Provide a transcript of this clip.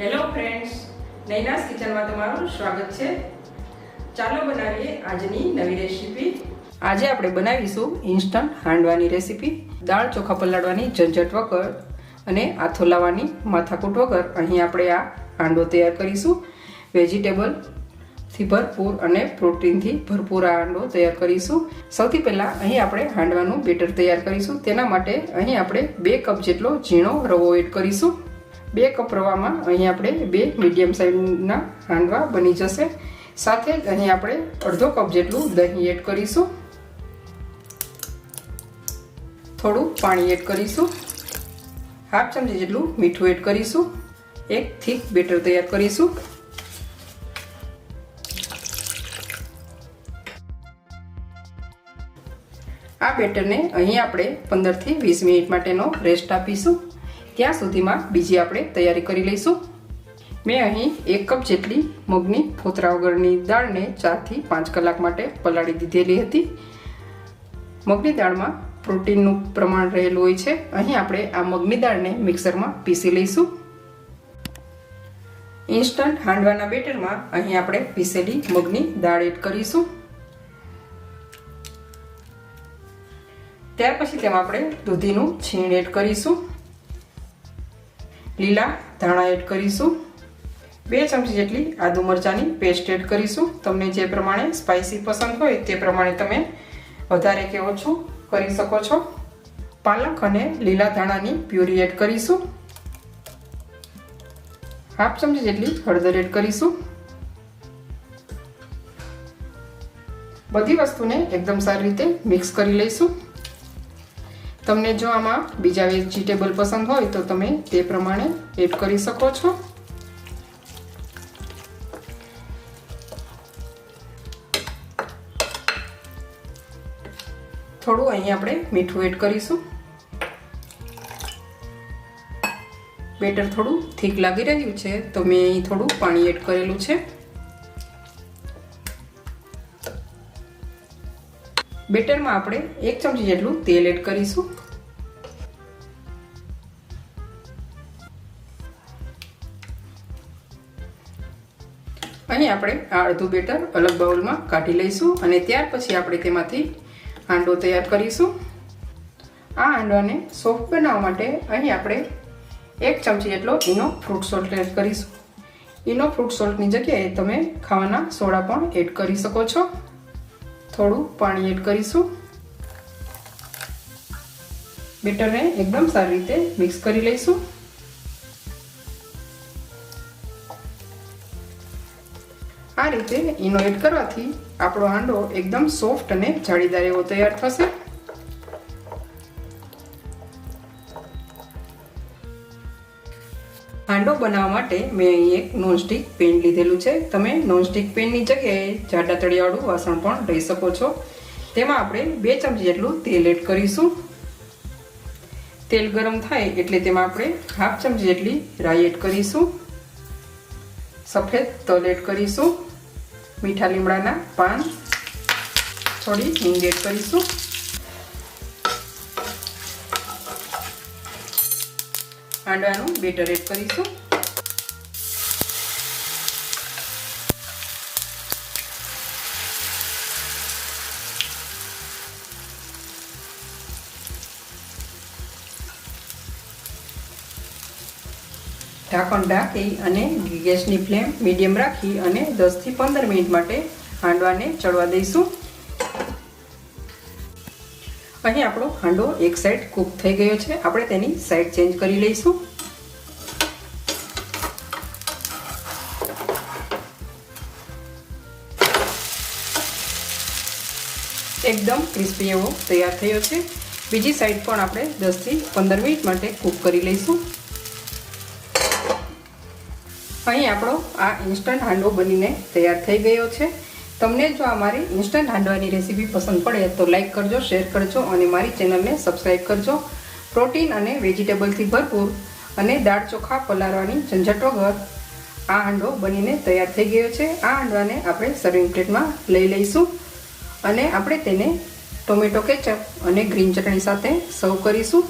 Hello friends, નૈનાસ કિચનમાં તમારું સ્વાગત છે। ચાલો બનાવીએ આજની નવી રેસીપી। આજે આપણે બનાવીશું ઇન્સ્ટન્ટ હાંડવાની રેસીપી। દાળ ચોખા પલાળવાની ઝંઝટ વગર અને આથો લાવવાની માથાકૂટ વગર અહીં આપણે આ હાંડવો તૈયાર કરીશું। વેજીટેબલ થી ભરપૂર અને પ્રોટીનથી ભરપૂર આ હાંડવો તૈયાર કરીશું। સૌથી પહેલાં અહીં આપણે હાંડવાનું બેટર તૈયાર કરીશું। તેના માટે અહીં આપણે 2 કપ જેટલો ઝીણો રવો એડ કરીશું। 2 કપ રવામાં અહીં આપણે 2 મીડિયમ સાઇઝના હાંડવા બની જશે। સાથે જ અહીં આપણે અડધો કપ જેટલું દહીં એડ કરીશું। થોડું પાણી એડ કરીશું। હાફ ચમચી જેટલું મીઠું એડ કરીશું। એક થીક બેટર તૈયાર કરીશું। આ બેટરને અહીં આપણે 15 થી 20 મિનિટ માટેનો રેસ્ટ આપીશું। ત્યાં સુધીમાં બીજી આપણે તૈયારી કરી લઈશું। મેં અહીં 1 કપ જેટલી મગની ફોતરા વગરની દાળને 4 થી 5 કલાક માટે પલાળી દીધેલી હતી। મગની દાળમાં પ્રોટીનનું પ્રમાણ રહેલું હોય છે। અહીં આપણે આ મગની દાળને મિક્સરમાં પીસી લઈશું। ઇન્સ્ટન્ટ હાંડવાના બેટરમાં અહીં આપણે પીસેલી મગની દાળ એડ કરીશું। ત્યાર પછી તેમાં આપણે દૂધીનું છીણ એડ કરીશું। લીલા ધાણા એડ કરીશું। 2 ચમચી જેટલી આદુ મરચાંની પેસ્ટ એડ કરીશું। તમને જે પ્રમાણે સ્પાઇસી પસંદ હોય તે પ્રમાણે તમે વધારે કે ઓછું કરી શકો છો। પાલક અને લીલા ધાણાની પ્યુરી એડ કરીશું। હાફ ચમચી જેટલી હળદર એડ કરીશું। બધી વસ્તુને એકદમ સારી રીતે મિક્સ કરી લઈશું। તમને જો આમાં બીજા વેજીટેબલ પસંદ હોય તો તમે તે પ્રમાણે એડ કરી શકો છો। થોડું અહીં આપણે મીઠું એડ કરીશું। બેટર થોડું થીક લાગી રહ્યું છે તો મેં અહીં થોડું પાણી એડ કરેલું છે। બેટરમાં આપણે 1 ચમચી જેટલું તેલ એડ કરીશું। અહીં આપણે આ અડધું બેટર અલગ બાઉલમાં કાઢી લઈશું અને ત્યાર પછી આપણે તેમાંથી હાંડવો તૈયાર કરીશું। આ હાંડવાને સોફ્ટ બનાવવા માટે અહીં આપણે 1 ચમચી જેટલો ઈનો ફ્રૂટ સોલ્ટ એડ કરીશું। ઈનો ફ્રૂટ સોલ્ટની જગ્યાએ તમે ખાવાના સોડા પણ એડ કરી શકો છો। થોડું પાણી એડ કરીશું। બેટરને એકદમ સારી રીતે મિક્સ કરી લઈશું। આ રીતે ઈનો એડ કરવાથી આપણો હાંડવો એકદમ સોફ્ટ અને જાળીદાર એવો તૈયાર થશે। હાંડવો બનાવવા માટે મેં અહીં એક નોનસ્ટિક પેન લીધેલું છે। તમે નોનસ્ટિક પેનની જગ્યાએ જાડા તળિયાવાળું વાસણ પણ લઈ શકો છો। તેમાં આપણે 2 ચમચી જેટલું તેલ એડ કરીશું। તેલ ગરમ થાય એટલે તેમાં આપણે હાફ ચમચી જેટલી રાઈ એડ કરીશું। સફેદ તલ એડ કરીશું। મીઠા લીમડાના પાન, થોડી હિંગ એડ કરીશું। હાંડવાનું બેટર એડ કરીશું। ઢાંકણ ઢાંકી અને ગેસની ફ્લેમ મીડિયમ રાખી અને 10 થી 15 મિનિટ માટે હાંડવાને ચડવા દઈશું। અહીં આપણો હાંડવો એક સાઈડ કૂક થઈ ગયો છે। આપણે તેની સાઈડ ચેન્જ કરી લઈશું। એકદમ ક્રિસ્પી એવો તૈયાર થયો છે। બીજી સાઈડ પણ આપણે 10 થી 15 મિનિટ માટે કૂક કરી લઈશું। અહીં આપણો આ ઇન્સ્ટન્ટ હાંડવો બનીને તૈયાર થઈ ગયો છે। તમને જો આ મારી ઇન્સ્ટન્ટ હાંડવાની રેસીપી પસંદ પડે તો લાઈક કરજો, શેર કરજો અને મારી ચેનલને સબસ્ક્રાઈબ કરજો। પ્રોટીન અને વેજીટેબલથી ભરપૂર અને દાળ ચોખા પલાળવાની ઝંઝટ વગર આ હાંડવો બનીને તૈયાર થઈ ગયો છે। આ હાંડવાને આપણે સર્વિંગ પ્લેટમાં લઈ લઈશું અને આપણે તેને ટોમેટો કેચઅપ અને ગ્રીન ચટણી સાથે સર્વ કરીશું।